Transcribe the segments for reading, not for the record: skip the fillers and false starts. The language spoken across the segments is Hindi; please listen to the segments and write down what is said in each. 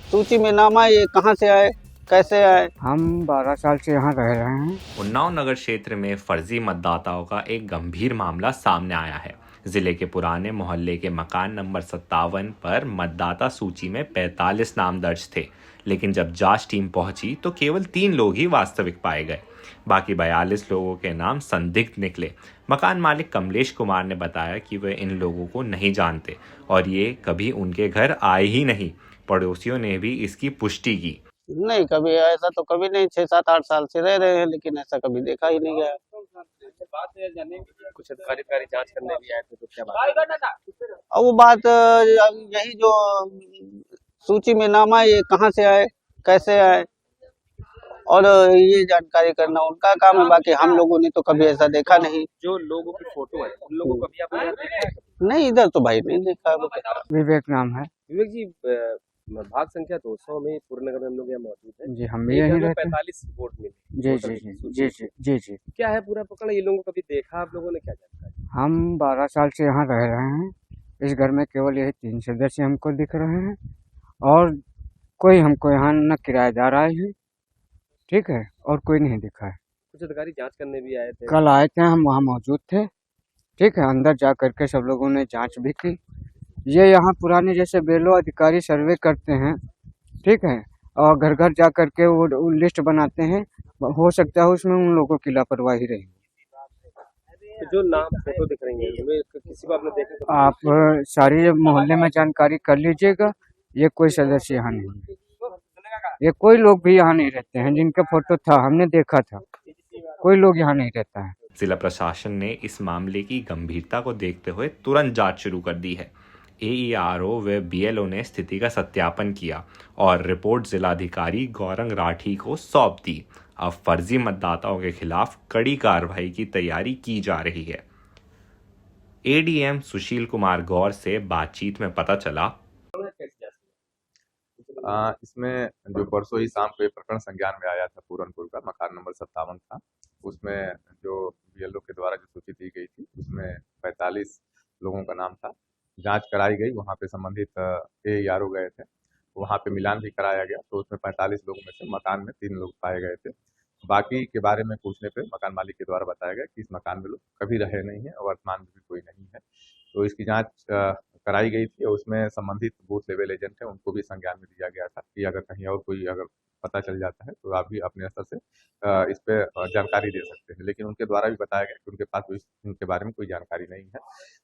सूची में नाम आए, ये कहाँ से आए, कैसे आए। हम 12 साल से यहाँ रह रहे हैं। उन्नाव नगर क्षेत्र में फर्जी मतदाताओं का एक गंभीर मामला सामने आया है। जिले के पुराने मोहल्ले के मकान नंबर 57 पर मतदाता सूची में 45 नाम दर्ज थे, लेकिन जब जांच टीम पहुंची तो केवल 3 लोग ही वास्तविक पाए गए। बाकी 42 लोगों के नाम संदिग्ध निकले। मकान मालिक कमलेश कुमार ने बताया कि वे इन लोगों को नहीं जानते और ये कभी उनके घर आए ही नहीं। पड़ोसियों ने भी इसकी पुष्टि की। नहीं, कभी ऐसा तो कभी नहीं, 6-7-8 साल से रह रहे हैं, लेकिन ऐसा कभी देखा ही नहीं गया। कुछ अधिकारी जांच करने भी आए थे तो क्या बात? और वो बात यही जो सूची में नाम आए, ये कहाँ से आए, कैसे आए, और ये जानकारी करना उनका काम है। बाकी हम लोगों ने तो कभी ऐसा देखा नहीं। जो लोगों की फोटो है उन लोगों को कभी आपने यहाँ देखा है? नहीं, इधर तो भाई नहीं देखा अभी तक। विवेक नाम है विवेक जी, भाग संख्या 200 में पूर्ण नगर में हम लोग यहाँ मौजूद हैं। जी। हम भी यहीं रहते हैं। 45 वोट मिले। जी जी जी जी जी जी जी। क्या है पूरा पकड़, ये लोगों को कभी देखा आप लोगों ने, क्या जानकारी? हम 12 साल से यहाँ रह रहे हैं। इस घर में केवल यही 3 सदस्य हमको दिख रहे हैं और कोई हमको यहाँ न किराएदार आए हैं, ठीक है, और कोई नहीं दिखा है। कुछ अधिकारी जांच करने भी आए थे। कल आए थे, हम वहाँ मौजूद थे, ठीक है। अंदर जा करके सब लोगों ने जांच भी की। ये यहाँ पुराने जैसे बेलो अधिकारी सर्वे करते हैं, ठीक है, और घर घर जा करके वो लिस्ट बनाते हैं। हो सकता है उसमें उन लोगों की लापरवाही रही। तो जो नाम फोटो दिख रही है उनमें किसी को आपने देखा तो? आप सारी मोहल्ले में जानकारी कर लीजिएगा। ये कोई सदस्य यहाँ नहीं है, ये कोई लोग भी यहाँ नहीं रहते हैं। जिनका फोटो था हमने देखा था, कोई लोग यहाँ नहीं रहता है। जिला प्रशासन ने इस मामले की गंभीरता को देखते हुए तुरंत जांच शुरू कर दी है। AERO व BLO ने स्थिति का सत्यापन किया और रिपोर्ट जिलाधिकारी गौरंग राठी को सौंप दी। अब फर्जी मतदाताओं के खिलाफ कड़ी कार्रवाई की तैयारी की जा रही है। ADM सुशील कुमार गौर से बातचीत में पता चला, इसमें जो परसों ही शाम को ये प्रकरण संज्ञान में आया था, पूरनपुर का मकान नंबर 57 था। उसमें जो BLO के द्वारा जो सूची दी गई थी उसमें 45 लोगों का नाम था। जांच कराई गई, वहाँ पे संबंधित AERO गए थे, वहाँ पे मिलान भी कराया गया, तो उसमें 45 लोगों में से मकान में 3 लोग पाए गए थे। बाकी के बारे में पूछने पे मकान मालिक के द्वारा बताया गया कि इस मकान में लोग कभी रहे नहीं है और वर्तमान में भी कोई नहीं है। तो इसकी जांच कराई गई थी और उसमें संबंधित बूथ लेवल एजेंट है उनको भी संज्ञान में दिया गया था कि अगर कहीं और कोई अगर पता चल जाता है तो आप भी अपने स्तर से इस पे जानकारी दे सकते हैं। लेकिन उनके द्वारा भी बताया गया कि उनके पास इनके बारे में कोई जानकारी नहीं है,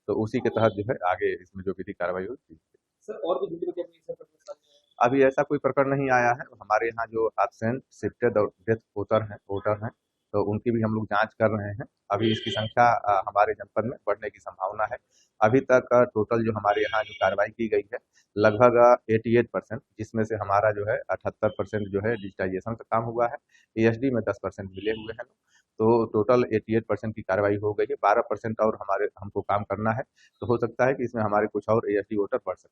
तो उसी के तहत जो है आगे इसमें जो विधिक कार्रवाई होगी। सर और भी अभी ऐसा कोई प्रकरण नहीं आया है। हमारे यहाँ जो एब्सेंट, शिफ्टेड और डेथ वोटर हैं तो उनकी भी हम लोग जांच कर रहे हैं। अभी इसकी संख्या हमारे जनपद में बढ़ने की संभावना है। अभी तक टोटल जो हमारे यहाँ जो कार्रवाई की गई है लगभग 88%, जिसमें से हमारा जो है 78% जो है डिजिटाइजेशन का काम हुआ है। ESD में 10% मिले हुए हैं, तो टोटल 88% की कार्रवाई हो गई है। 12% और हमको काम करना है, तो हो सकता है कि इसमें हमारे कुछ और ASD वोटर बढ़ सकते हैं।